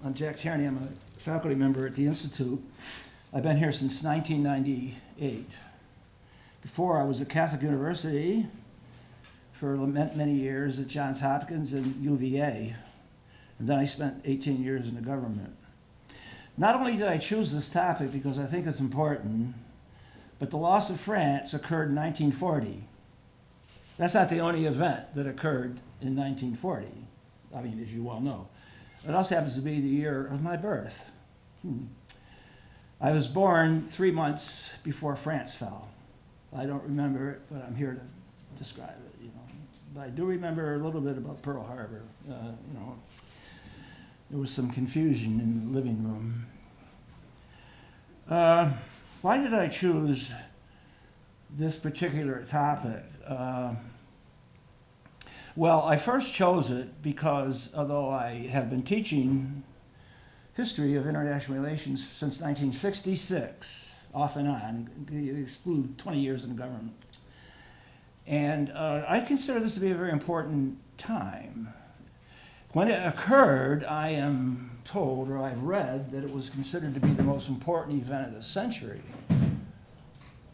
I'm Jack Tierney. I'm a faculty member at the Institute. I've been here since 1998. Before, I was at Catholic University for many years at Johns Hopkins and UVA. And then I spent 18 years in the government. Not only did I choose this topic because I think it's important, but the loss of France occurred in 1940. That's not the only event that occurred in 1940. I mean, as you well know. It also happens to be the year of my birth. I was born 3 months before France fell. I don't remember it, but I'm here to describe it. But I do remember a little bit about Pearl Harbor. There was some confusion in the living room. Why did I choose this particular topic? Well, I first chose it because although I have been teaching history of international relations since 1966, off and on, exclude 20 years in the government. And I consider this to be a very important time. When it occurred, I am told, or I've read, that it was considered to be the most important event of the century.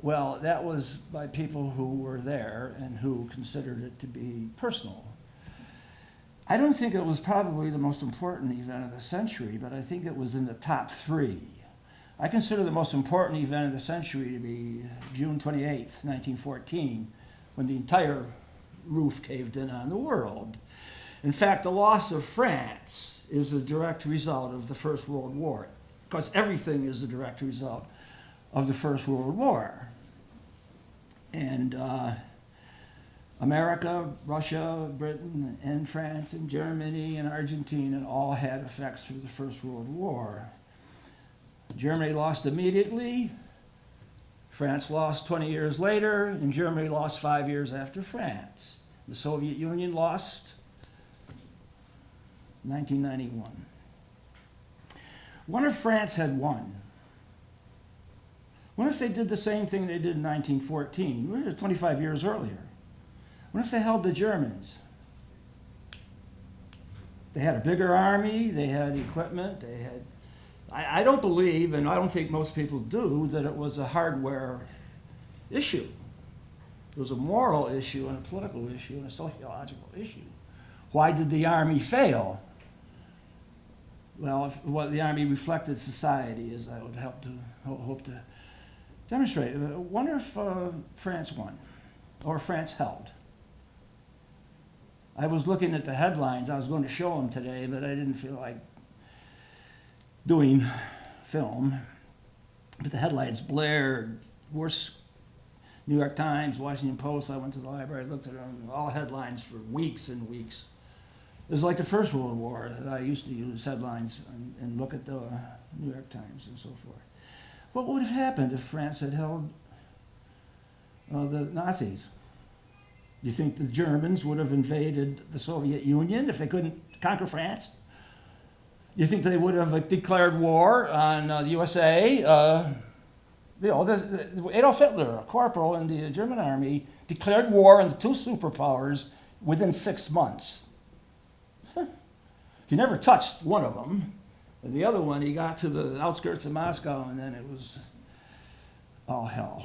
Well, that was by people who were there and who considered it to be personal. I don't think it was probably the most important event of the century, but I think it was in the top 3. I consider the most important event of the century to be June 28th, 1914, when the entire roof caved in on the world. In fact, the loss of France is a direct result of the First World War, because everything is a direct result of the First World War. And America, Russia, Britain, and France, and Germany, and Argentina all had effects through the First World War. Germany lost immediately, France lost 20 years later, and Germany lost 5 years after France. The Soviet Union lost 1991. What if France had won? What if they did the same thing they did in 1914? What if 25 years earlier? What if they held the Germans? They had a bigger army, they had equipment, they had... I don't believe, and I don't think most people do, that it was a hardware issue. It was a moral issue and a political issue and a sociological issue. Why did the army fail? Well, what the army reflected society, as I would hope to demonstrate. I wonder if France won, or France held. I was looking at the headlines. I was going to show them today, but I didn't feel like doing film. But the headlines blared. Worst New York Times, Washington Post. I went to the library, looked at them, all headlines for weeks and weeks. It was like the First World War that I used to use headlines and look at the New York Times and so forth. What would have happened if France had held the Nazis? Do you think the Germans would have invaded the Soviet Union if they couldn't conquer France? Do you think they would have declared war on the USA? Adolf Hitler, a corporal in the German army, declared war on the 2 superpowers within 6 months. He never touched one of them. And the other one, he got to the outskirts of Moscow, and then it was all hell.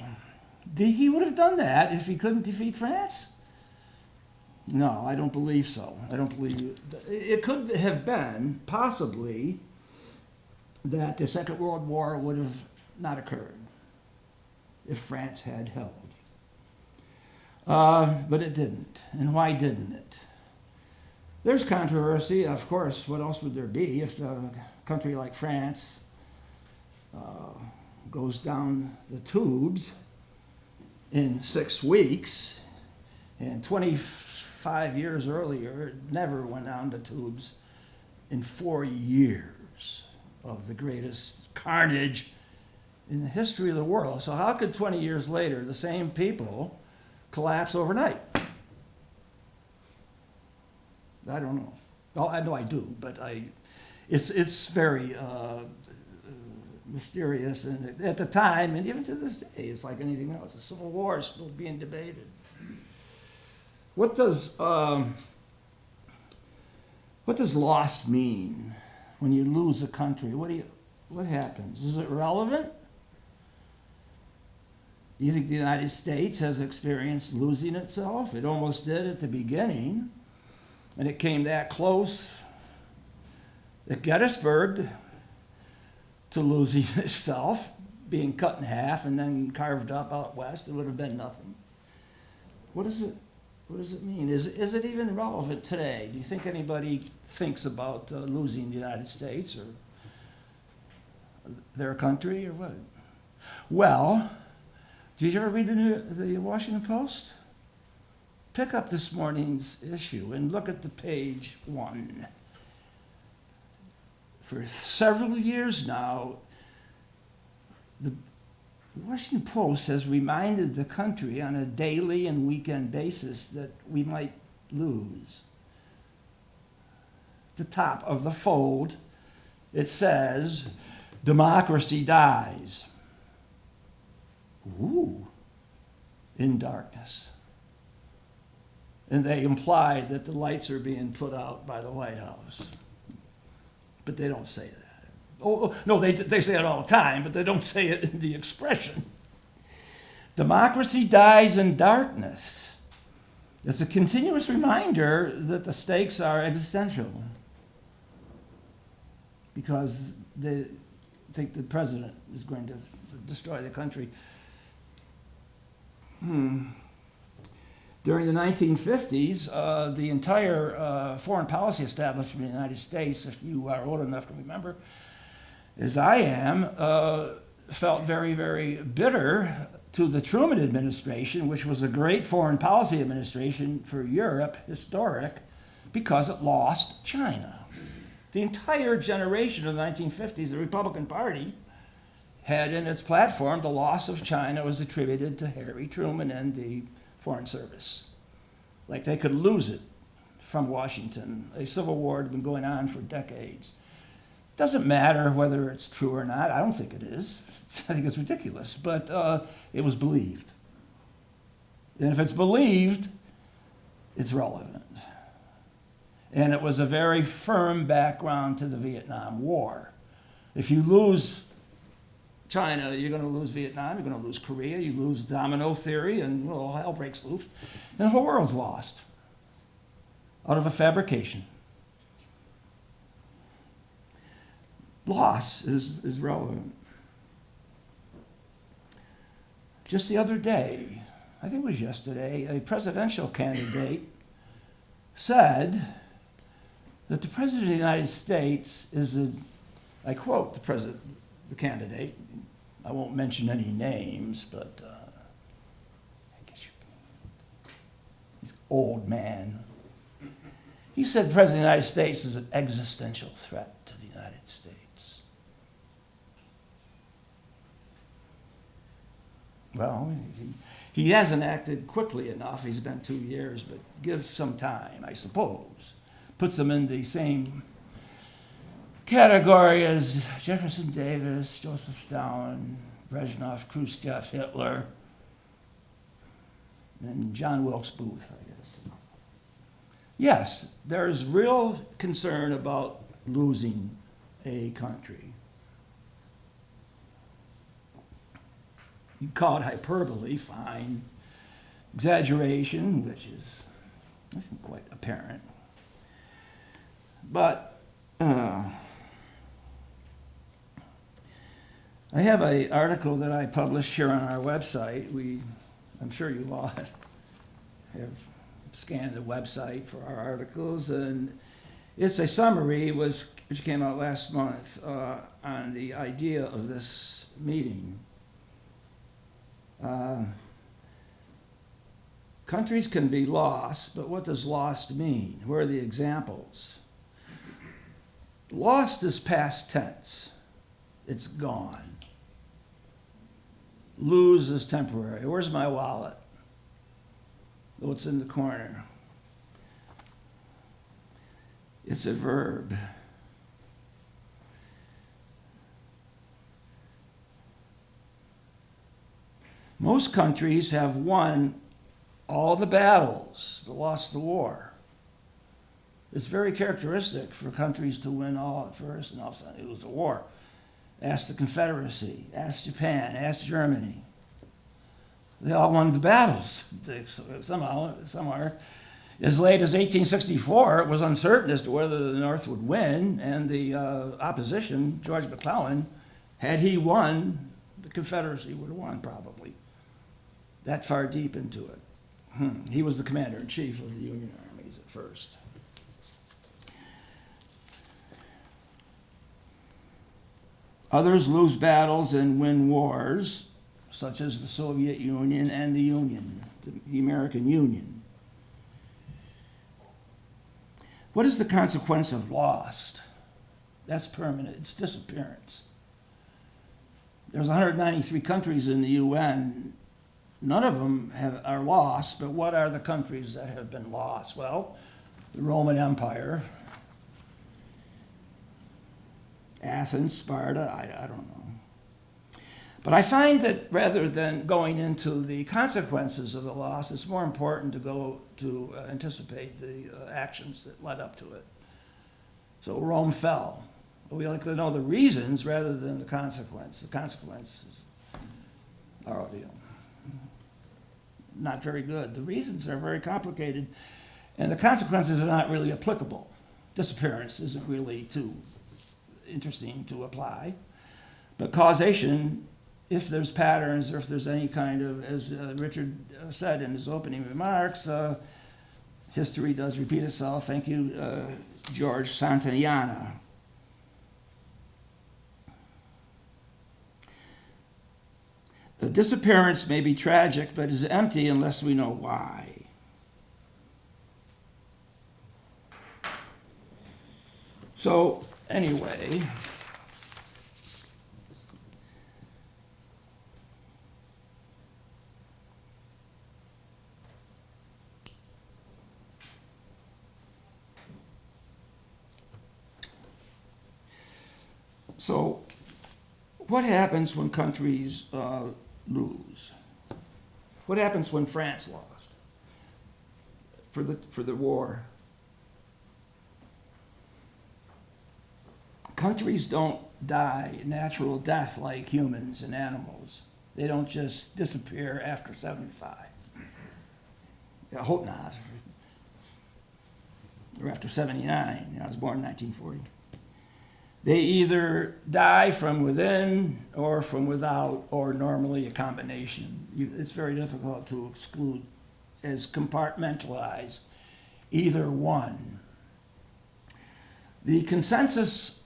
He would have done that if he couldn't defeat France? No, I don't believe so. I don't believe it could have been, possibly, that the Second World War would have not occurred if France had held. But it didn't. And why didn't it? There's controversy, of course. What else would there be if a country like France goes down the tubes in 6 weeks, and 25 years earlier, it never went down the tubes in 4 years of the greatest carnage in the history of the world. So how could 20 years later the same people collapse overnight? I don't know. Well, I know I do, but it's very mysterious. And at the time, and even to this day, it's like anything else. The Civil War is still being debated. What does loss mean? when you lose a country? What happens? Is it relevant? Do you think the United States has experienced losing itself? It almost did at the beginning, and it came that close at Gettysburg to losing itself, being cut in half and then carved up out west. It would have been nothing. What does it mean? Is it even relevant today? Do you think anybody thinks about losing the United States or their country or what? Well, did you ever read the Washington Post? Pick up this morning's issue and look at the page 1. For several years now, the Washington Post has reminded the country on a daily and weekend basis that we might lose. At the top of the fold, it says, democracy dies. Ooh, in darkness. And they imply that the lights are being put out by the White House. But they don't say that. Oh, no, they say it all the time, but they don't say it in the expression. Democracy dies in darkness. It's a continuous reminder that the stakes are existential because they think the president is going to destroy the country. During the 1950s, the entire foreign policy establishment in the United States, if you are old enough to remember, as I am, felt very, very bitter to the Truman administration, which was a great foreign policy administration for Europe, historic, because it lost China. The entire generation of the 1950s, the Republican Party, had in its platform the loss of China was attributed to Harry Truman and the Foreign Service. Like they could lose it from Washington. A civil war had been going on for decades. Doesn't matter whether it's true or not. I don't think it is. I think it's ridiculous. But it was believed. And if it's believed, it's relevant. And it was a very firm background to the Vietnam War. If you lose China, you're going to lose Vietnam, you're going to lose Korea, you lose domino theory, and well, hell breaks loose. And the whole world's lost out of a fabrication. Loss is relevant. Just the other day, I think it was yesterday, a presidential candidate said that the President of the United States is I quote the candidate, I won't mention any names, but I guess you can. He's an old man. He said the President of the United States is an existential threat to the United States. Well, he hasn't acted quickly enough. He's been 2 years, but give some time, I suppose. Puts him in the same category as Jefferson Davis, Joseph Stalin, Brezhnev, Khrushchev, Hitler, and John Wilkes Booth, I guess. Yes, there's real concern about losing a country. You call it hyperbole, fine. Exaggeration, which is, I think, quite apparent. But I have an article that I published here on our website. I'm sure you all have scanned the website for our articles, and it's a summary which came out last month on the idea of this meeting. Countries can be lost, but what does lost mean? Where are the examples? Lost is past tense. It's gone. Lose is temporary. Where's my wallet? Oh, it's in the corner. It's a verb. Most countries have won all the battles, but lost the war. It's very characteristic for countries to win all at first, and all of a sudden it was a war. Ask the Confederacy, ask Japan, ask Germany. They all won the battles. Somewhere. As late as 1864, it was uncertain as to whether the North would win, and the opposition, George McClellan, had he won, the Confederacy would have won probably. That far deep into it. He was the commander-in-chief of the Union armies at first. Others lose battles and win wars, such as the Soviet Union and the American Union. What is the consequence of lost? That's permanent. It's disappearance. There's 193 countries in the UN. None of them are lost, but what are the countries that have been lost? Well, the Roman Empire, Athens, Sparta, I don't know. But I find that rather than going into the consequences of the loss, it's more important to go to anticipate the actions that led up to it. So Rome fell. We like to know the reasons rather than the consequence. The consequences are not very good. The reasons are very complicated, and the consequences are not really applicable. Disappearance isn't really too interesting to apply. But causation, if there's patterns or if there's any kind of, as Richard said in his opening remarks, history does repeat itself. Thank you, George Santayana. The disappearance may be tragic, but is empty unless we know why. So, anyway, so what happens when countries lose? What happens when France lost for the war? Countries don't die natural death like humans and animals. They don't just disappear after 75. I hope not. Or after 79. I was born in 1940. They either die from within or from without, or normally a combination. It's very difficult to exclude as compartmentalize either one. The consensus,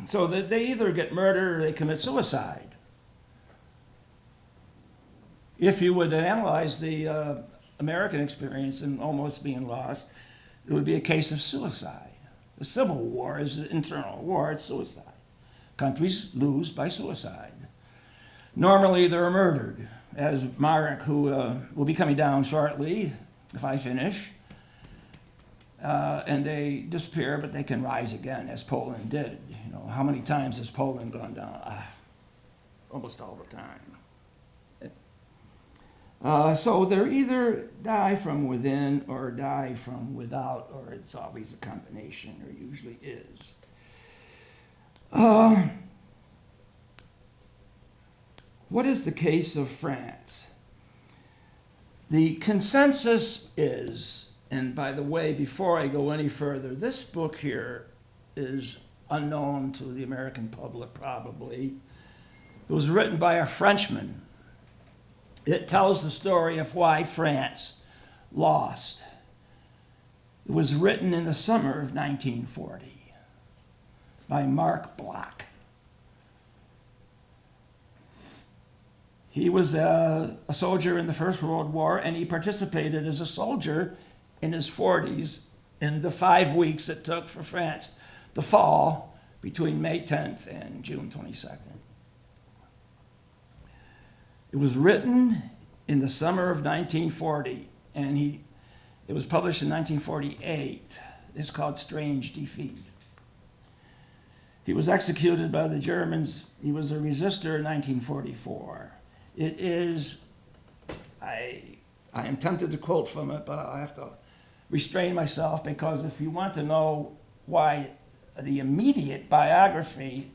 so that they either get murdered or they commit suicide. If you would analyze the American experience in almost being lost, it would be a case of suicide. The Civil War is an internal war, it's suicide. Countries lose by suicide. Normally they're murdered, as Marek, who will be coming down shortly, if I finish, and they disappear, but they can rise again, as Poland did. You know, how many times has Poland gone down? Almost all the time. So they're either die from within or die from without, or it's always a combination, or usually is. What is the case of France? The consensus is, and by the way, before I go any further, this book here is unknown to the American public probably. It was written by a Frenchman. It tells the story of why France lost. It was written in the summer of 1940 by Marc Bloch. He was a soldier in the First World War, and he participated as a soldier in his 40s in the 5 weeks it took for France to fall between May 10th and June 22nd. It was written in the summer of 1940, and it was published in 1948. It's called Strange Defeat. He was executed by the Germans. He was a resistor in 1944. It is, I am tempted to quote from it, but I'll have to restrain myself, because if you want to know why the immediate autobiography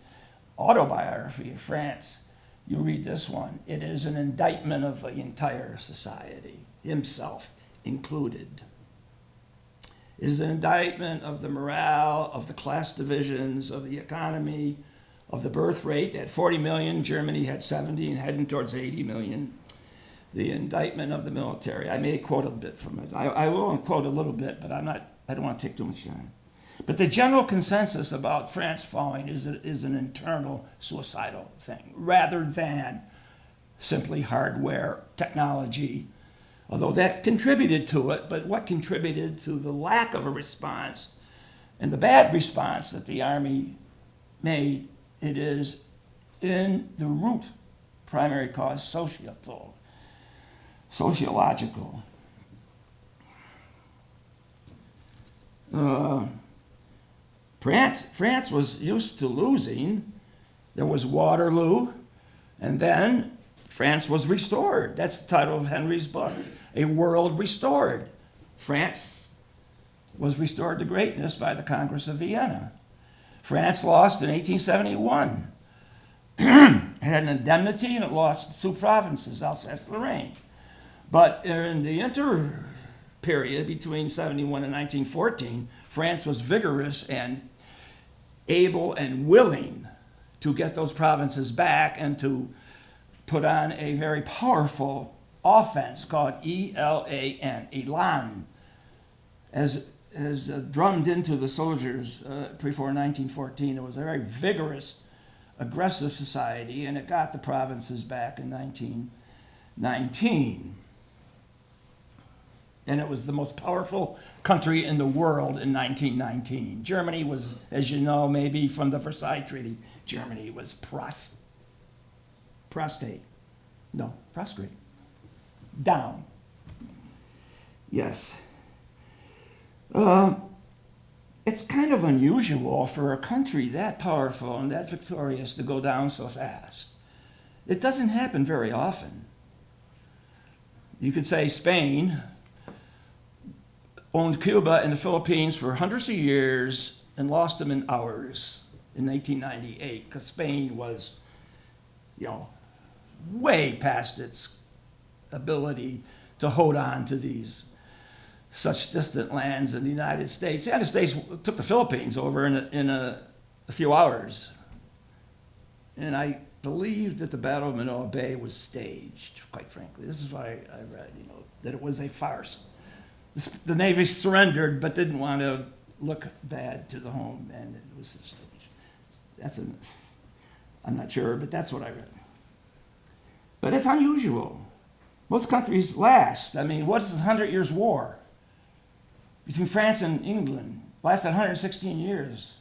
of France, you read this one. It is an indictment of the entire society, himself included. It is an indictment of the morale, of the class divisions, of the economy, of the birth rate. At 40 million, Germany had 70 and heading towards 80 million. The indictment of the military. I may quote a bit from it. I will quote a little bit, but I don't want to take too much time. But the general consensus about France falling is an internal suicidal thing, rather than simply hardware technology, although that contributed to it. But what contributed to the lack of a response and the bad response that the Army made, it is in the root primary cause sociological. France was used to losing. There was Waterloo, and then France was restored. That's the title of Henry's book, A World Restored. France was restored to greatness by the Congress of Vienna. France lost in 1871. It had an indemnity, and it lost 2 provinces, Alsace-Lorraine. But in the period between 71 and 1914, France was vigorous and able and willing to get those provinces back and to put on a very powerful offense called Elan, as drummed into the soldiers before 1914. It was a very vigorous, aggressive society, and it got the provinces back in 1919. And it was the most powerful country in the world in 1919. Germany was, as you know, maybe from the Versailles Treaty, Germany was prostrate. Down. Yes. It's kind of unusual for a country that powerful and that victorious to go down so fast. It doesn't happen very often. You could say Spain owned Cuba and the Philippines for hundreds of years and lost them in hours in 1898, because Spain was, way past its ability to hold on to these such distant lands in the United States. The United States took the Philippines over in a few hours. And I believe that the Battle of Manila Bay was staged, quite frankly. This is why I read, that it was a farce. The Navy surrendered, but didn't want to look bad to the home, and it was staged. I'm not sure, but that's what I read. But it's unusual. Most countries last. What is this 100 Years' War between France and England? Lasted 116 years.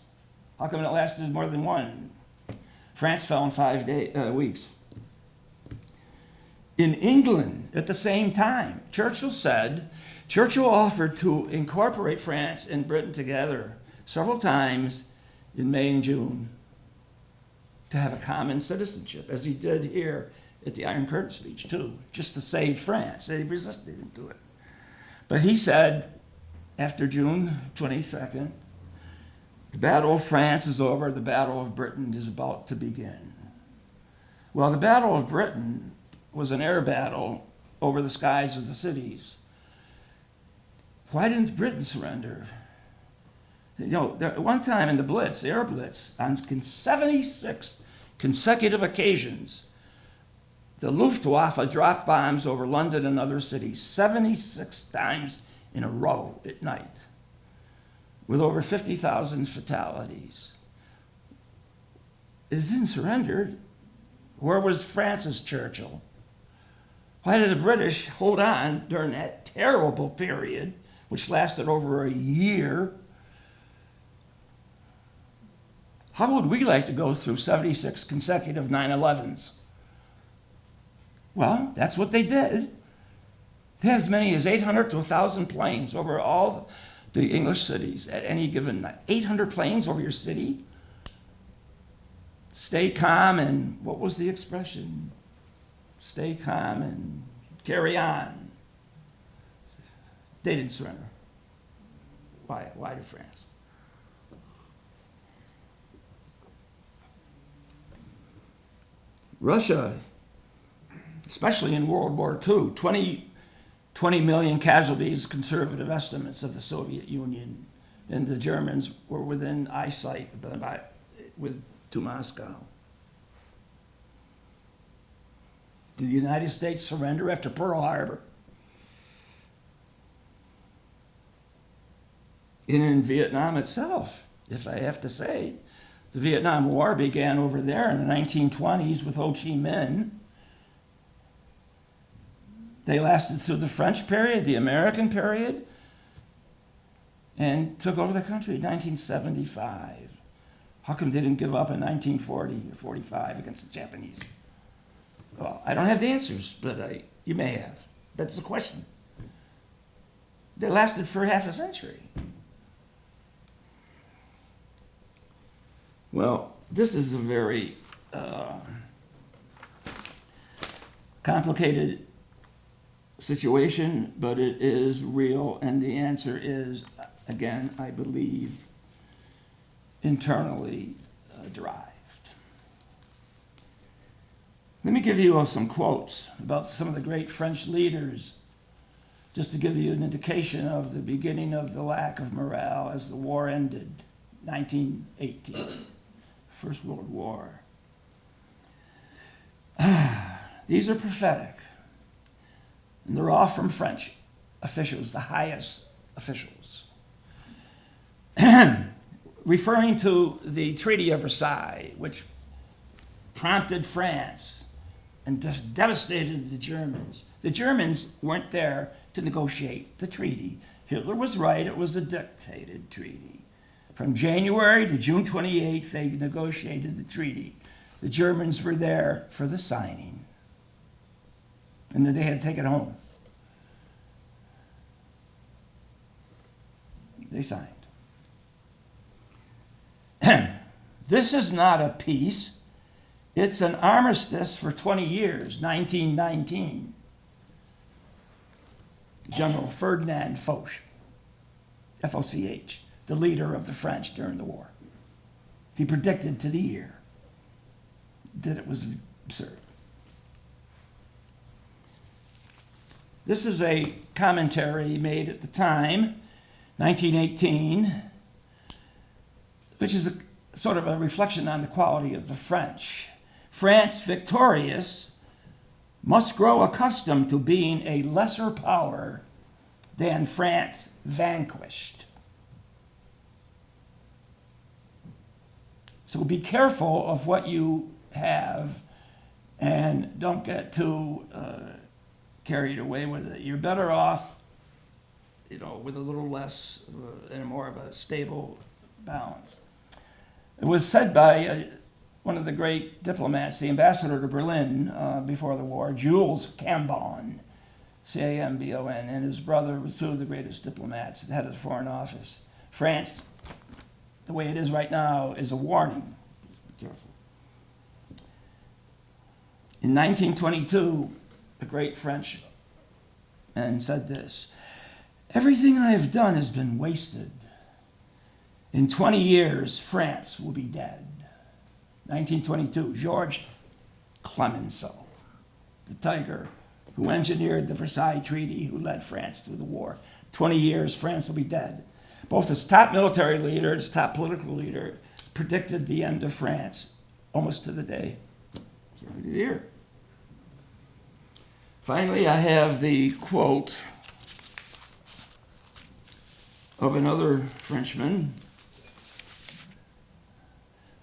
How come it lasted more than one? France fell in 5 weeks. In England, at the same time, Churchill offered to incorporate France and Britain together several times in May and June to have a common citizenship, as he did here at the Iron Curtain speech, too, just to save France. They resisted him to it. But he said, after June 22nd, the Battle of France is over, the Battle of Britain is about to begin. Well, the Battle of Britain was an air battle over the skies of the cities. Why didn't Britain surrender? At one time in the Blitz, the air blitz, on 76 consecutive occasions, the Luftwaffe dropped bombs over London and other cities 76 times in a row at night, with over 50,000 fatalities. It didn't surrender. Where was France's Churchill? Why did the British hold on during that terrible period, which lasted over a year? How would we like to go through 76 consecutive 9/11s? Well, that's what they did. They had as many as 800 to 1,000 planes over all the English cities at any given night. 800 planes over your city? Stay calm and, what was the expression? Stay calm and carry on. They didn't surrender. Why to France? Russia, especially in World War II, 20 million casualties, conservative estimates of the Soviet Union, and the Germans were within eyesight to Moscow. Did the United States surrender after Pearl Harbor? And in Vietnam itself, if I have to say, the Vietnam War began over there in the 1920s with Ho Chi Minh. They lasted through the French period, the American period, and took over the country in 1975. How come they didn't give up in 1940 or 45 against the Japanese? Well, I don't have the answers, but you may have. That's the question. They lasted for half a century. Well, this is a very complicated situation, but it is real, and the answer is, again, I believe, internally derived. Let me give you some quotes about some of the great French leaders, just to give you an indication of the beginning of the lack of morale as the war ended, 1918, First World War. These are prophetic, and they're all from French officials, the highest officials. Referring to the Treaty of Versailles, which prompted France and devastated the Germans. The Germans weren't there to negotiate the treaty. Hitler was right, it was a dictated treaty. From January to June 28th, they negotiated the treaty. The Germans were there for the signing. And then they had to take it home. They signed. This is not a peace. It's an armistice for 20 years, 1919. General Ferdinand Foch, F-O-C-H, the leader of the French during the war. He predicted to the year that it was absurd. This is a commentary made at the time, 1918, which is a sort of a reflection on the quality of the French. France, victorious, must grow accustomed to being a lesser power than France vanquished. So be careful of what you have and don't get too carried away with it. You're better off, with a little less and more of a stable balance. It was said by one of the great diplomats, the ambassador to Berlin before the war, Jules Cambon, C-A-M-B-O-N, and his brother was two of the greatest diplomats, the head of the Foreign Office. France, the way it is right now, is a warning. Be careful. In 1922, a great French man said this: "Everything I have done has been wasted. In 20 years, France will be dead." 1922, Georges Clemenceau, the tiger who engineered the Versailles Treaty, who led France through the war. 20 years, France will be dead. Both his top military leader, his top political leader, predicted the end of France almost to the day. So here. Finally, I have the quote of another Frenchman.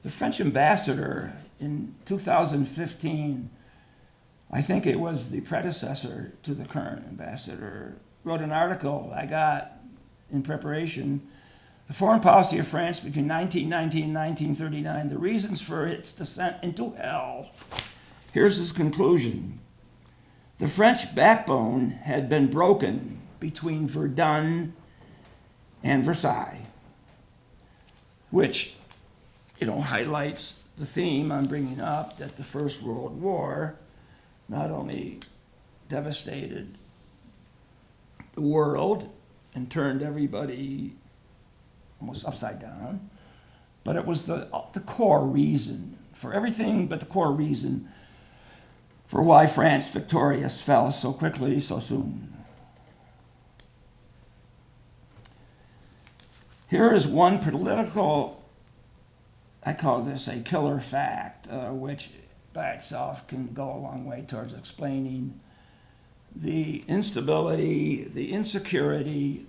The French ambassador in 2015, I think it was the predecessor to the current ambassador, wrote an article I got in preparation, "The Foreign Policy of France Between 1919 and 1939, the Reasons for Its Descent into Hell." Here's his conclusion. The French backbone had been broken between Verdun and Versailles, which highlights the theme I'm bringing up, that the First World War not only devastated the world and turned everybody almost upside down. But it was the core reason for everything, but the core reason for why France, victorious, fell so quickly, so soon. Here is one political, I call this a killer fact, which by itself can go a long way towards explaining the instability, the insecurity,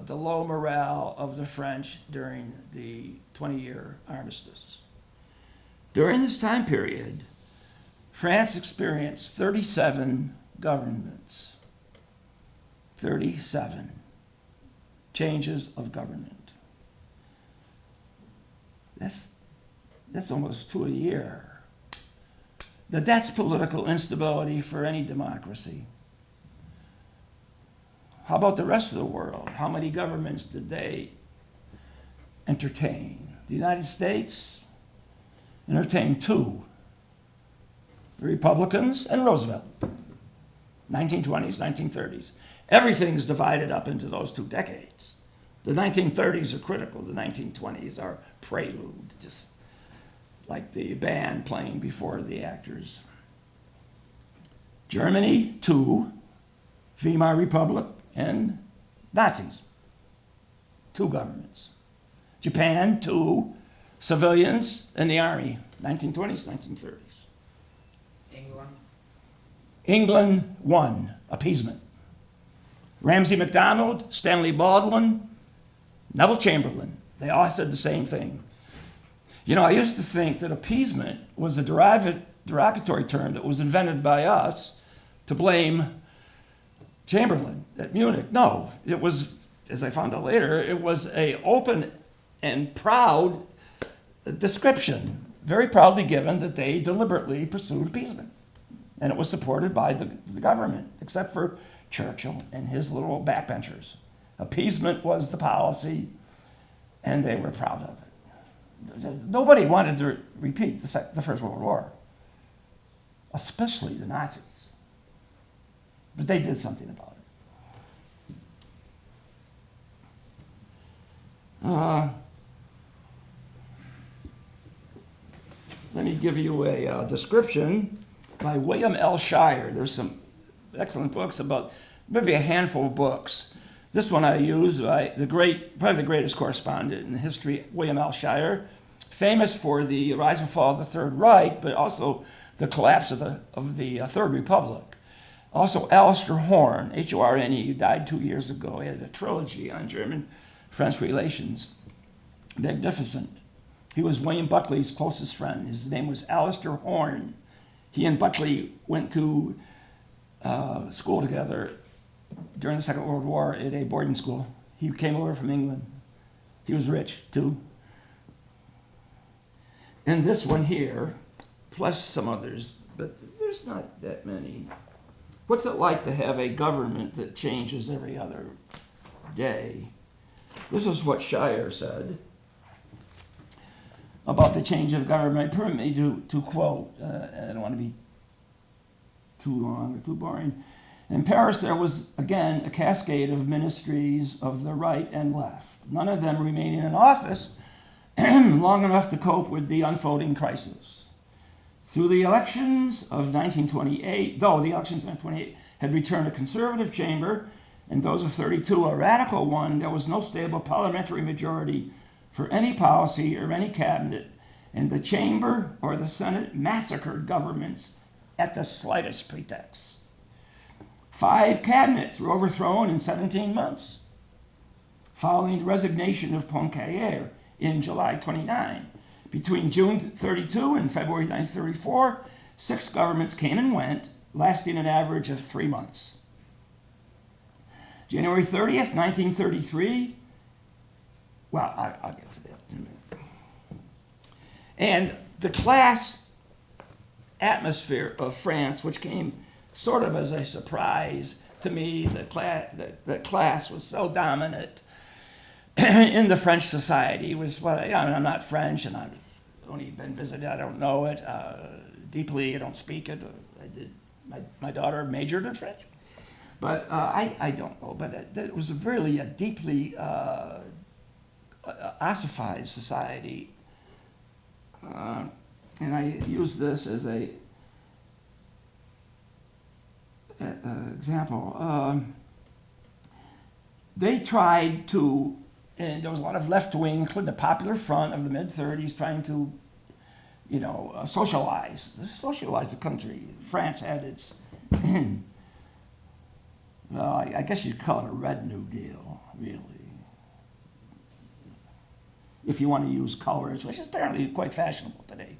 the low morale of the French during the 20-year armistice. During this time period, France experienced 37 governments, 37 changes of government. That's almost 2 a year. That's political instability for any democracy. How about the rest of the world? How many governments did they entertain? The United States entertained 2. The Republicans and Roosevelt. 1920s, 1930s. Everything's divided up into those 2 decades. The 1930s are critical. The 1920s are prelude, just like the band playing before the actors. Germany, 2. Weimar Republic and Nazis. 2 governments. Japan, 2. Civilians and the army. 1920s, 1930s. England, 1. Appeasement. Ramsay MacDonald, Stanley Baldwin, Neville Chamberlain. They all said the same thing. You know, I used to think that appeasement was a derogatory term that was invented by us to blame Chamberlain at Munich. No, it was, as I found out later, it was an open and proud description, very proudly given, that they deliberately pursued appeasement. And it was supported by the government, except for Churchill and his little backbenchers. Appeasement was the policy, and they were proud of it. Nobody wanted to repeat the First World War, especially the Nazis. But they did something about it. Let me give you a description by William L. Shire. There's some excellent books about, maybe a handful of books. This one I use by probably the greatest correspondent in history, William L. Shire, famous for the rise and fall of the Third Reich, but also the collapse of the Third Republic. Also, Alistair Horn, Horne, who died 2 years ago. He had a trilogy on German-French relations. Magnificent. He was William Buckley's closest friend. His name was Alistair Horn. He and Buckley went to school together during the Second World War at a boarding school. He came over from England. He was rich, too. And this one here, plus some others, but there's not that many. What's it like to have a government that changes every other day? This is what Shire said about the change of government. Permit me to quote, I don't want to be too long or too boring. In Paris, there was, again, a cascade of ministries of the right and left, none of them remaining in office long enough to cope with the unfolding crisis. Through the elections of 1928, though the elections of 1928 had returned a conservative chamber, and those of 32 a radical one, there was no stable parliamentary majority for any policy or any cabinet, and the chamber or the Senate massacred governments at the slightest pretext. 5 cabinets were overthrown in 17 months, following the resignation of Poincaré in July 29. Between June 32 and February 1934, 6 governments came and went, lasting an average of 3 months. January 30th, 1933, well, I'll get to that in a minute. And the class atmosphere of France, which came sort of as a surprise to me, the class was so dominant in the French society, was what I'm not French, and I've only been visited, I don't know it deeply, I don't speak it. My daughter majored in French. But I don't know, but it was really a deeply ossified society. And I use this as a example. They tried to, and there was a lot of left wing, including the Popular Front of the mid-30s, trying to, socialize the country. France had its, well, I guess you'd call it a Red New Deal, really. If you want to use colors, which is apparently quite fashionable today.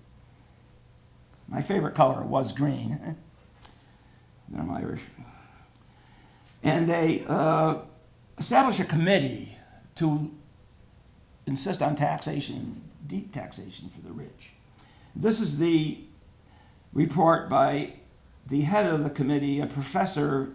My favorite color was green. I'm Irish. And they established a committee to insist on taxation, deep taxation for the rich. This is the report by the head of the committee, a professor,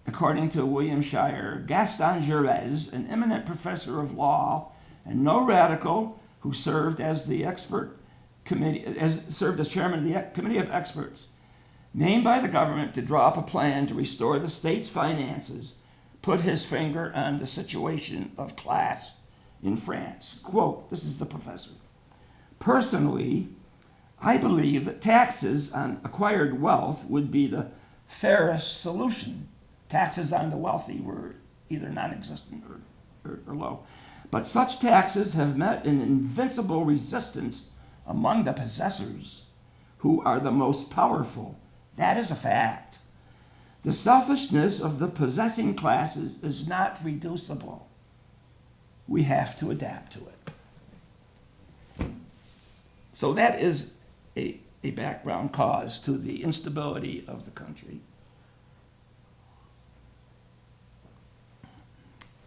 according to William Shire, Gaston Gervais, an eminent professor of law and no radical, who served as the expert committee, served as chairman of the committee of experts, named by the government to draw up a plan to restore the state's finances, put his finger on the situation of class in France. Quote, this is the professor. Personally, I believe that taxes on acquired wealth would be the fairest solution. Taxes on the wealthy were either non-existent or low. But such taxes have met an invincible resistance among the possessors, who are the most powerful. That is a fact. The selfishness of the possessing classes is not reducible. We have to adapt to it. So that is a background cause to the instability of the country.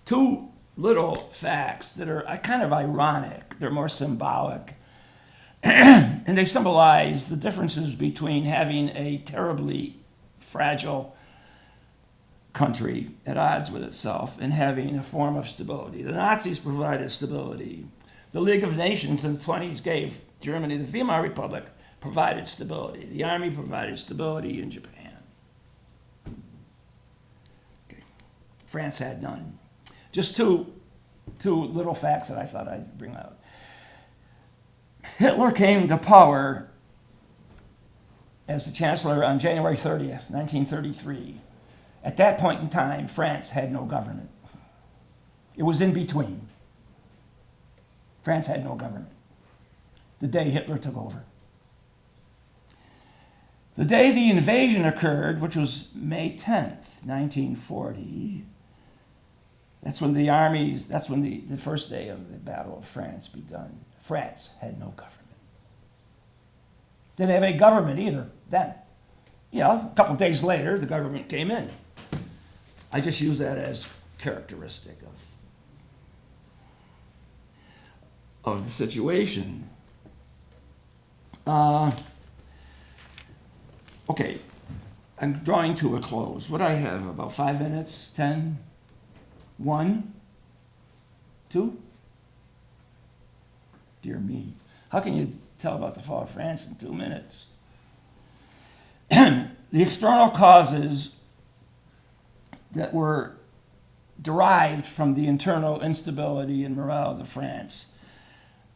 Two little facts that are kind of ironic. They're more symbolic. And they symbolize the differences between having a terribly fragile country at odds with itself and having a form of stability. The Nazis provided stability. The League of Nations in the 20s gave Germany, the Weimar Republic, provided stability. The army provided stability in Japan. Okay. France had none. Just two little facts that I thought I'd bring out. Hitler came to power as the chancellor on January 30th, 1933. At that point in time, France had no government. It was in between. France had no government the day Hitler took over. The day the invasion occurred, which was May 10th, 1940, that's when the first day of the Battle of France begun. France had no government. Didn't have any government either then. A couple of days later, the government came in. I just use that as characteristic of the situation. Okay, I'm drawing to a close. What do I have, about 5 minutes, 10, 1, 2? Dear me. How can you tell about the fall of France in 2 minutes? The external causes that were derived from the internal instability and morale of France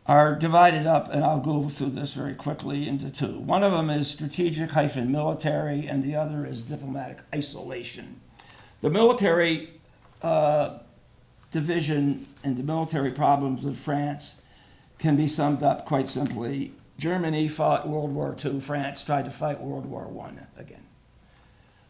are divided up, and I'll go through this very quickly, into two. One of them is strategic-military, and the other is diplomatic isolation. The military division and the military problems of France can be summed up quite simply. Germany fought World War II. France tried to fight World War I again.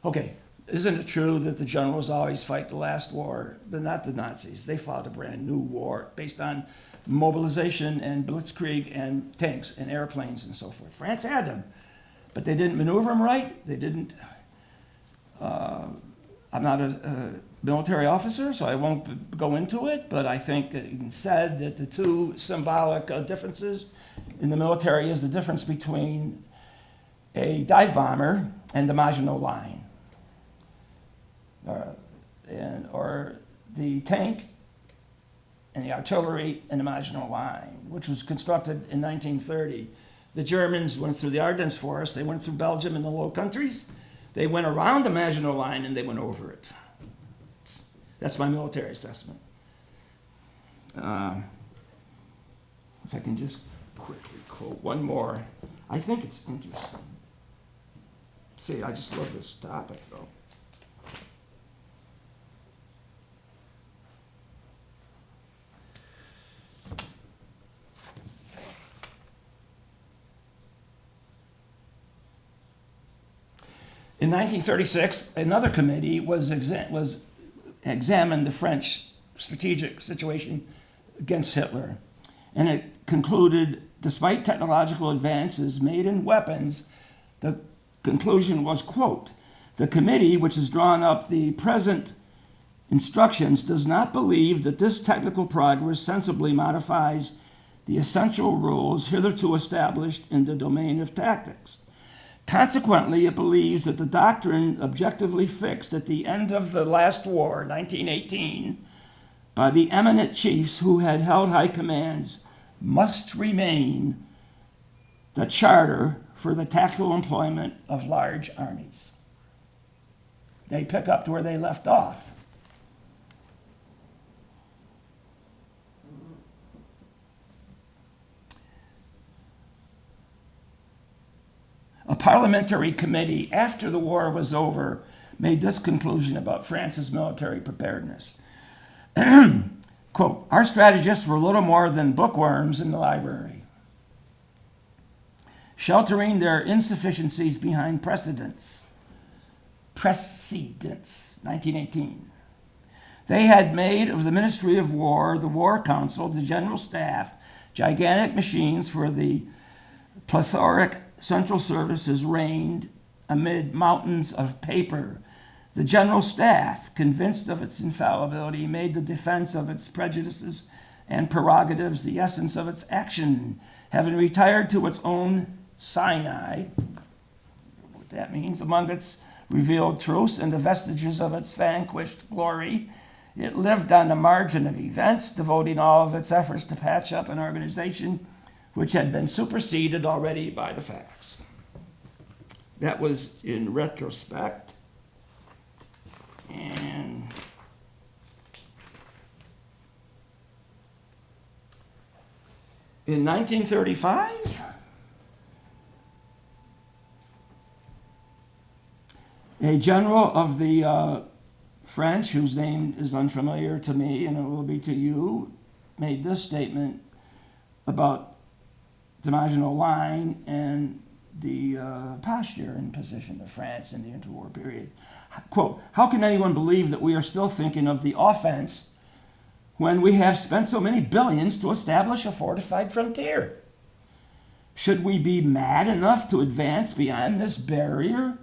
Okay, isn't it true that the generals always fight the last war? But not the Nazis. They fought a brand new war based on mobilization and blitzkrieg and tanks and airplanes and so forth. France had them, but they didn't maneuver them right. They didn't. I'm not a military officer, so I won't go into it, but I think it said that the two symbolic differences in the military is the difference between a dive bomber and the Maginot Line, or the tank and the artillery and the Maginot Line, which was constructed in 1930. The Germans went through the Ardennes Forest, they went through Belgium and the Low Countries, they went around the Maginot Line and they went over it. That's my military assessment. If I can just quickly quote one more. I think it's interesting. See, I just love this topic, though. In 1936, another committee examined the French strategic situation against Hitler, and it concluded, despite technological advances made in weapons, the conclusion was, quote, "The committee, which has drawn up the present instructions, does not believe that this technical progress sensibly modifies the essential rules hitherto established in the domain of tactics. Consequently, it believes that the doctrine objectively fixed at the end of the last war, 1918, by the eminent chiefs who had held high commands must remain the charter for the tactical employment of large armies." They pick up to where they left off. A parliamentary committee, after the war was over, made this conclusion about France's military preparedness. Quote, "Our strategists were little more than bookworms in the library, sheltering their insufficiencies behind precedents, 1918. They had made of the Ministry of War, the War Council, the General Staff, gigantic machines where the plethoric central services reigned amid mountains of paper. The General Staff, convinced of its infallibility, made the defense of its prejudices and prerogatives the essence of its action. Having retired to its own Sinai, what that means, among its revealed truths and the vestiges of its vanquished glory, it lived on the margin of events, devoting all of its efforts to patch up an organization which had been superseded already by the facts." That was in retrospect. And in 1935, a general of the French, whose name is unfamiliar to me and it will be to you, made this statement about the Maginot Line and the posture and position of France in the interwar period. Quote, "How can anyone believe that we are still thinking of the offense when we have spent so many billions to establish a fortified frontier? Should we be mad enough to advance beyond this barrier?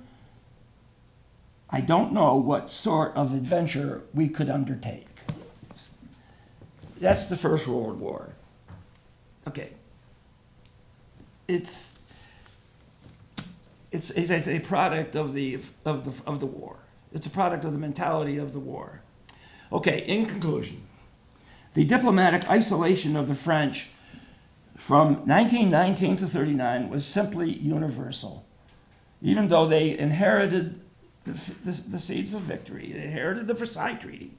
I don't know what sort of adventure we could undertake." That's the First World War. Okay. It's a product of the war. It's a product of the mentality of the war. Okay, in conclusion, the diplomatic isolation of the French from 1919 to 39 was simply universal. Even though they inherited the seeds of victory, they inherited the Versailles Treaty.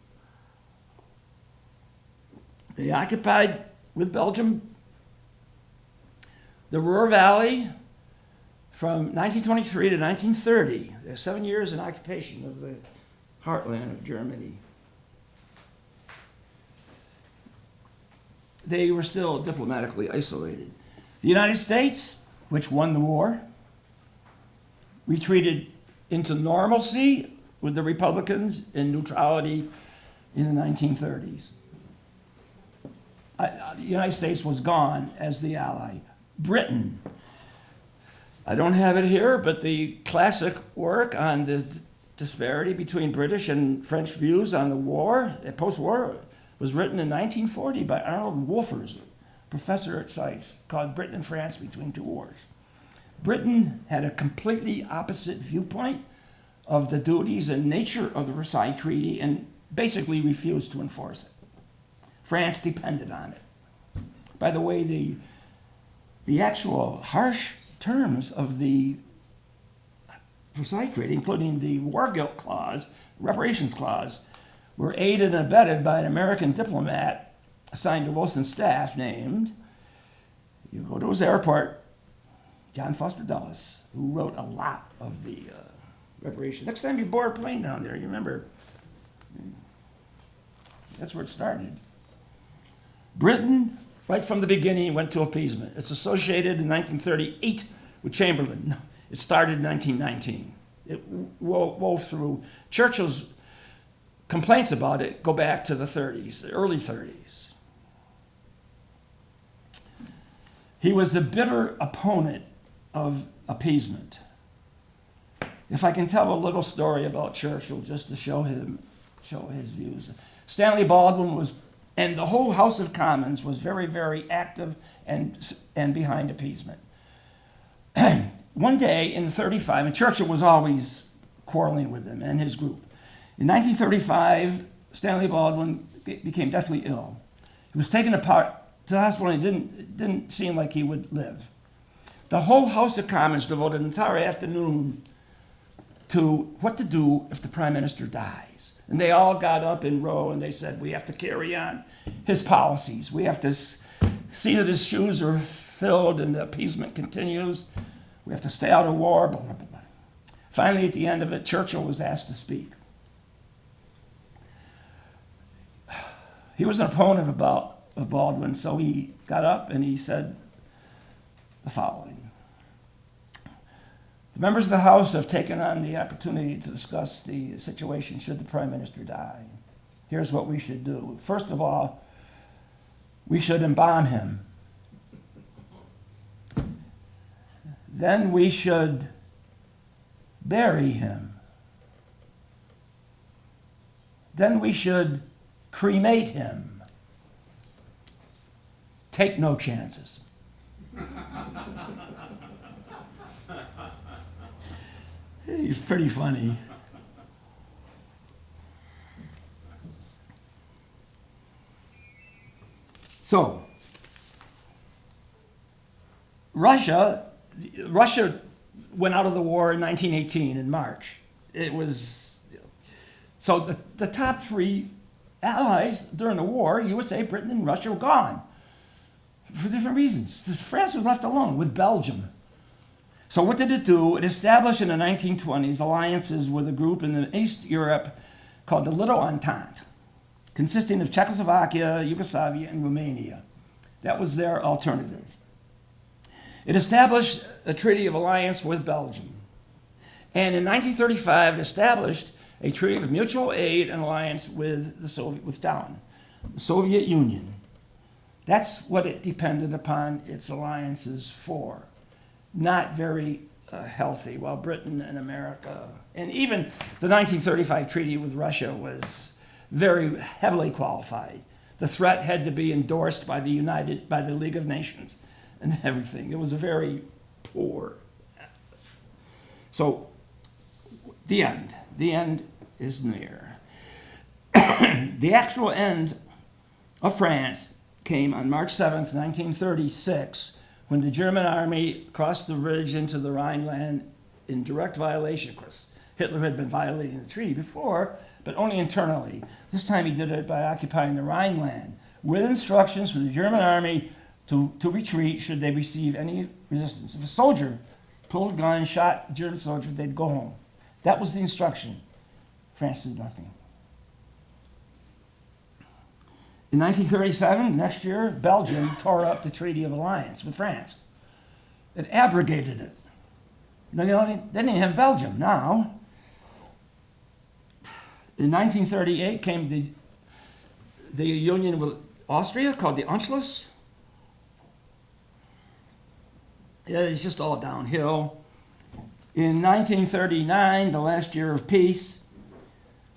They occupied, with Belgium, the Ruhr Valley from 1923 to 1930. There's 7 years in occupation of the heartland of Germany. They were still diplomatically isolated. The United States, which won the war, retreated into normalcy with the Republicans and neutrality in the 1930s. The United States was gone as the ally. Britain, I don't have it here, but the classic work on the disparity between British and French views on the war, post-war, was written in 1940 by Arnold Wolfers, professor at SAIS, called Britain and France Between Two Wars. Britain had a completely opposite viewpoint of the duties and nature of the Versailles Treaty and basically refused to enforce it. France depended on it. By the way, the actual harsh terms of the Versailles Treaty, including the war guilt clause, reparations clause, were aided and abetted by an American diplomat assigned to Wilson's staff named, you go to his airport, John Foster Dulles, who wrote a lot of the reparation. Next time you board a plane down there, you remember, that's where it started. Britain, right from the beginning, went to appeasement. It's associated in 1938 with Chamberlain. No, it started in 1919. It wove through. Churchill's complaints about it go back to the 30s, the early 30s. He was a bitter opponent of appeasement. If I can tell a little story about Churchill just to show his views. Stanley Baldwin was, and the whole House of Commons was very, very active and behind appeasement. One day in 1935, and Churchill was always quarreling with him and his group. In 1935, Stanley Baldwin became deathly ill. He was taken apart to the hospital and it didn't seem like he would live. The whole House of Commons devoted an entire afternoon to what to do if the Prime Minister dies. And they all got up in row and they said, we have to carry on his policies. We have to see that his shoes are filled and the appeasement continues. We have to stay out of war, blah, blah, blah, blah. Finally, at the end of it, Churchill was asked to speak. He was an opponent of Baldwin, so he got up and he said the following. The members of the House have taken on the opportunity to discuss the situation should the Prime Minister die. Here's what we should do. First of all, we should embalm him. Then we should bury him. Then we should cremate him. Take no chances. He's pretty funny. So, Russia went out of the war in 1918 in March. It was, so the top three allies during the war, USA, Britain, and Russia, were gone for different reasons. France was left alone with Belgium. So what did it do? It established in the 1920s alliances with a group in the East Europe called the Little Entente, consisting of Czechoslovakia, Yugoslavia, and Romania. That was their alternative. It established a treaty of alliance with Belgium. And in 1935, it established a treaty of mutual aid and alliance with Stalin, the Soviet Union. That's what it depended upon its alliances for. Not very healthy, while Britain and America, and even the 1935 treaty with Russia was very heavily qualified. The threat had to be endorsed by the League of Nations and everything. It was a very poor. So, the end is near. The actual end of France came on March 7th, 1936, when the German army crossed the ridge into the Rhineland in direct violation. Of course, Hitler had been violating the treaty before, but only internally. This time he did it by occupying the Rhineland, with instructions for the German army to retreat should they receive any resistance. If a soldier pulled a gun, shot a German soldier, they'd go home. That was the instruction. France did nothing. In 1937, next year, Belgium tore up the Treaty of Alliance with France. It abrogated it. They didn't even have Belgium now. In 1938 came the union with Austria called the Anschluss. It's just all downhill. In 1939, the last year of peace,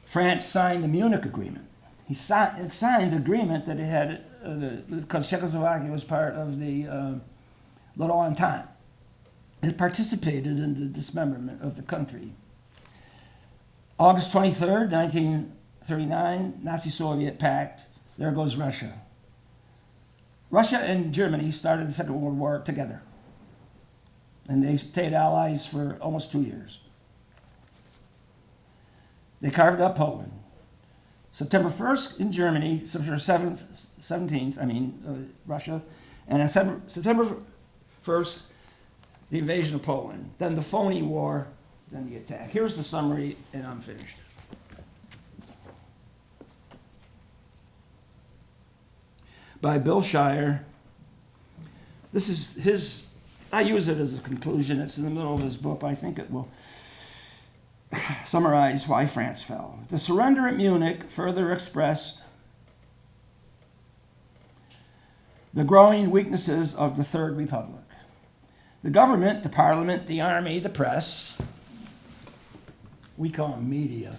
France signed the Munich Agreement. It signed the agreement that it had, because Czechoslovakia was part of the Little Entente. It participated in the dismemberment of the country. August 23rd, 1939, Nazi-Soviet pact. There goes Russia. Russia and Germany started the Second World War together. And they stayed allies for almost 2 years. They carved up Poland. September 1st in Germany, September 7th, 17th, Russia, and on September 1st, the invasion of Poland, then the phony war, then the attack. Here's the summary, and I'm finished. By Bill Shire. This is his, I use it as a conclusion. It's in the middle of his book, but I think it will summarize why France fell. The surrender at Munich further expressed the growing weaknesses of the Third Republic. The government, the parliament, the army, the press, we call them media.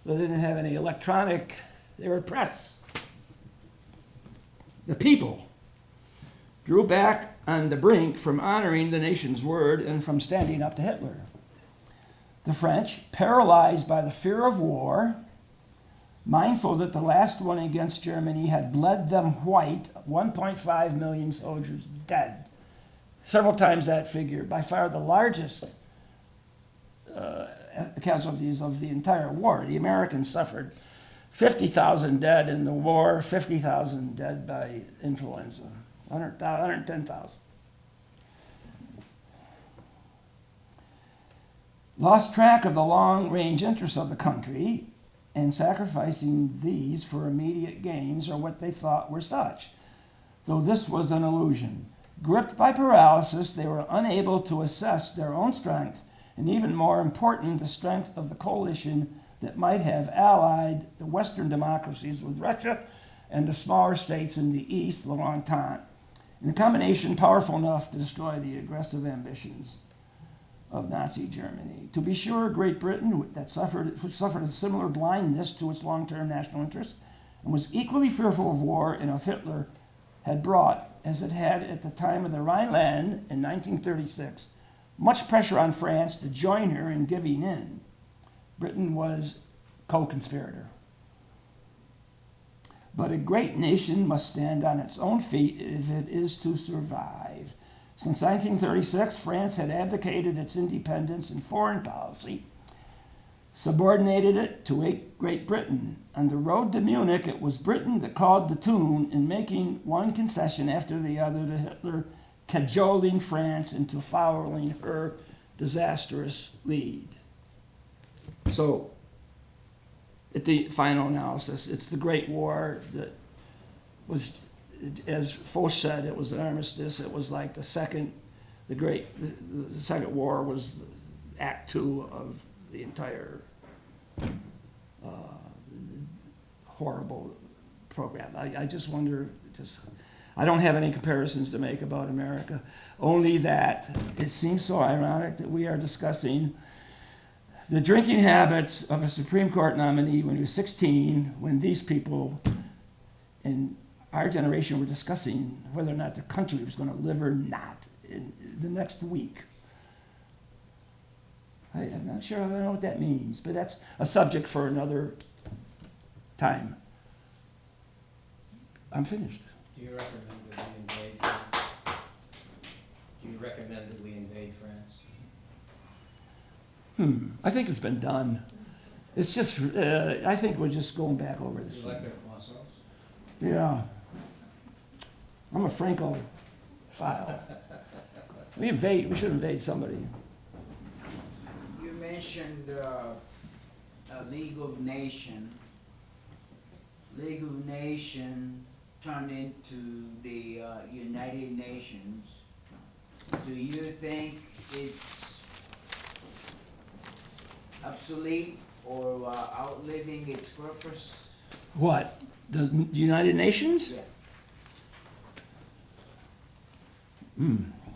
They didn't have any electronic, they were press. The people drew back on the brink from honoring the nation's word and from standing up to Hitler. The French, paralyzed by the fear of war, mindful that the last one against Germany had bled them white, 1.5 million soldiers dead. Several times that figure, by far the largest casualties of the entire war. The Americans suffered 50,000 dead in the war, 50,000 dead by influenza, 110,000. Lost track of the long-range interests of the country and sacrificing these for immediate gains or what they thought were such, though this was an illusion. Gripped by paralysis, they were unable to assess their own strength, and even more important, the strength of the coalition that might have allied the Western democracies with Russia and the smaller states in the East, the Entente, in a combination powerful enough to destroy the aggressive ambitions of Nazi Germany. To be sure, Great Britain, which suffered a similar blindness to its long-term national interests, and was equally fearful of war and of Hitler, had brought, as it had at the time of the Rhineland in 1936, much pressure on France to join her in giving in. Britain was co-conspirator. But a great nation must stand on its own feet if it is to survive. Since 1936, France had abdicated its independence and foreign policy, subordinated it to Great Britain. On the road to Munich, it was Britain that called the tune in making one concession after the other to Hitler, cajoling France into following her disastrous lead. So, at the final analysis, it's the Great War that was, as Foch said, it was an armistice. It was like the second war was Act Two of the entire horrible program. I just wonder, I don't have any comparisons to make about America, only that it seems so ironic that we are discussing the drinking habits of a Supreme Court nominee when he was 16, when these people in our generation were discussing whether or not the country was going to live or not in the next week. I'm not sure I know what that means, but that's a subject for another time. I'm finished. Do you recommend that we invade France? Do you recommend that we invade France? I think it's been done. It's just, I think we're just going back over this. You like their muscles? Yeah. I'm a Franco-phile. We should invade somebody. You mentioned a League of Nations. League of Nations turned into the United Nations. Do you think it's obsolete or outliving its purpose? What? The United Nations? Yeah.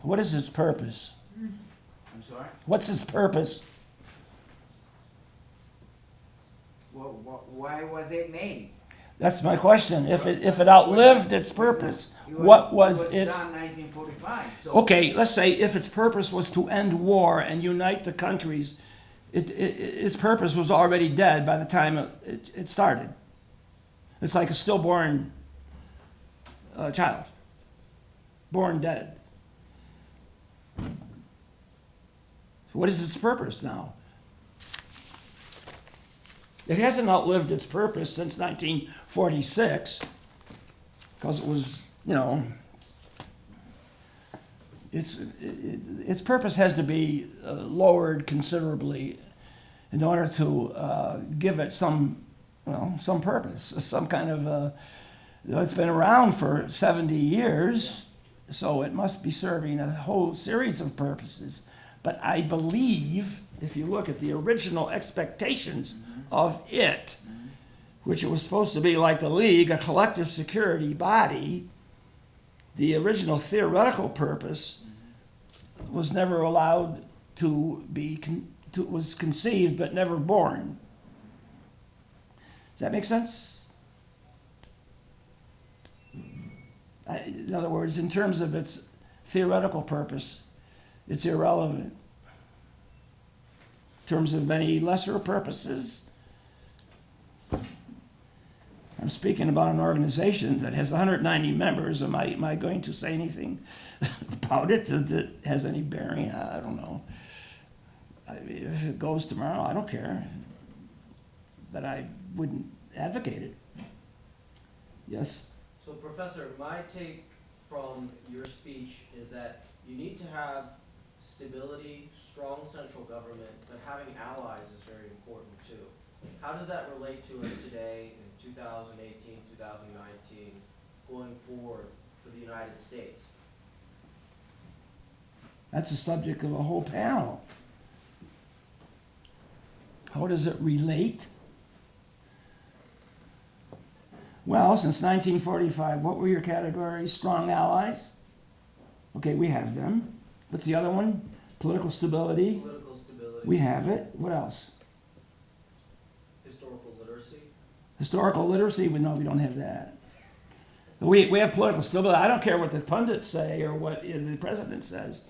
What is its purpose? I'm sorry? What's its purpose? Why was it made? That's my question. If it outlived its purpose, what was its... It was done in 1945. So Okay, let's say if its purpose was to end war and unite the countries, its purpose was already dead by the time it started. It's like a stillborn child, born dead. What is its purpose now? It hasn't outlived its purpose since 1946. because it was, its purpose has to be lowered considerably in order to give it some purpose, some kind of. It's been around for 70 years, so it must be serving a whole series of purposes. But I believe, if you look at the original expectations of it, which it was supposed to be like the League, a collective security body, the original theoretical purpose was never allowed to be, was conceived but never born. Does that make sense? In other words, in terms of its theoretical purpose, it's irrelevant. In terms of any lesser purposes, I'm speaking about an organization that has 190 members. Am I going to say anything about it that has any bearing? I don't know. If it goes tomorrow, I don't care. But I wouldn't advocate it. Yes? So Professor, my take from your speech is that you need to have stability, strong central government, but having allies is very important too. How does that relate to us today in 2018, 2019, going forward for the United States? That's the subject of a whole panel. How does it relate? Well, since 1945, what were your categories? Strong allies? Okay, we have them. What's the other one? Political stability? Political stability. We have it. What else? Historical literacy. Historical literacy? No, we don't have that. We have political stability. I don't care what the pundits say or what the president says.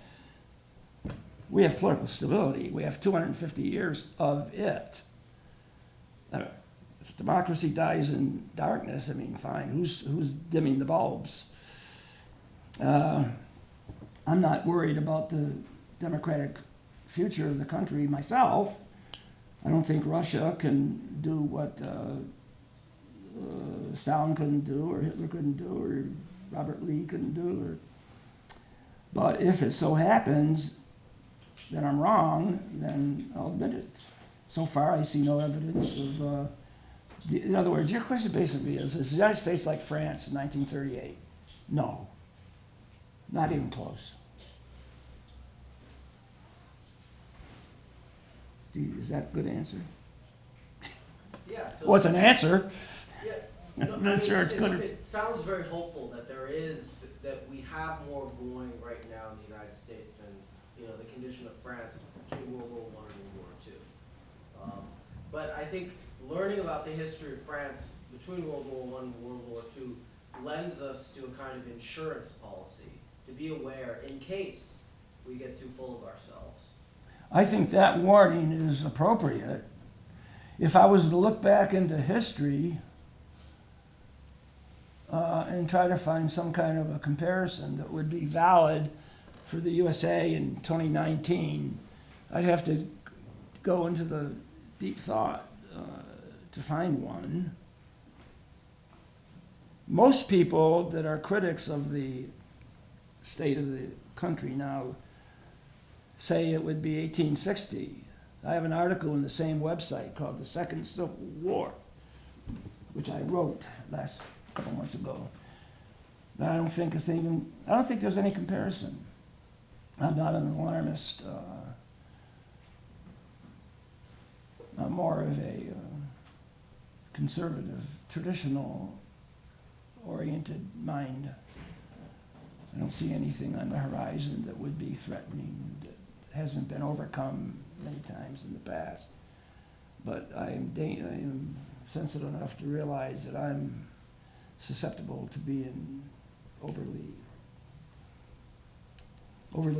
We have political stability. We have 250 years of it. If democracy dies in darkness, I mean, fine. Who's dimming the bulbs? I'm not worried about the democratic future of the country myself. I don't think Russia can do what Stalin couldn't do, or Hitler couldn't do, or Robert Lee couldn't do. But if it so happens that I'm wrong, then I'll admit it. So far, I see no evidence of. In other words, your question basically is the United States like France in 1938? No. Not even close. Is that a good answer? Yeah. So Well, it's an answer. Yeah. No, I'm not sure it's good. It sounds very hopeful that there is, that we have more going right now in the United States than, the condition of France between World War I and World War II. But I think learning about the history of France between World War I and World War II lends us to a kind of insurance policy to be aware in case we get too full of ourselves. I think that warning is appropriate. If I was to look back into history and try to find some kind of a comparison that would be valid for the USA in 2019, I'd have to go into the deep thought to find one. Most people that are critics of the state of the country now say it would be 1860. I have an article in the same website called The Second Civil War, which I wrote last couple months ago. But I don't think there's any comparison. I'm not an alarmist. I'm more of a conservative, traditional oriented mind. I don't see anything on the horizon that would be threatening, that hasn't been overcome many times in the past. But I am sensitive enough to realize that I'm susceptible to being overly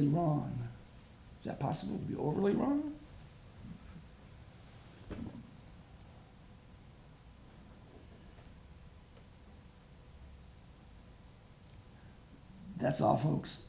wrong. Is that possible to be overly wrong? That's all, folks.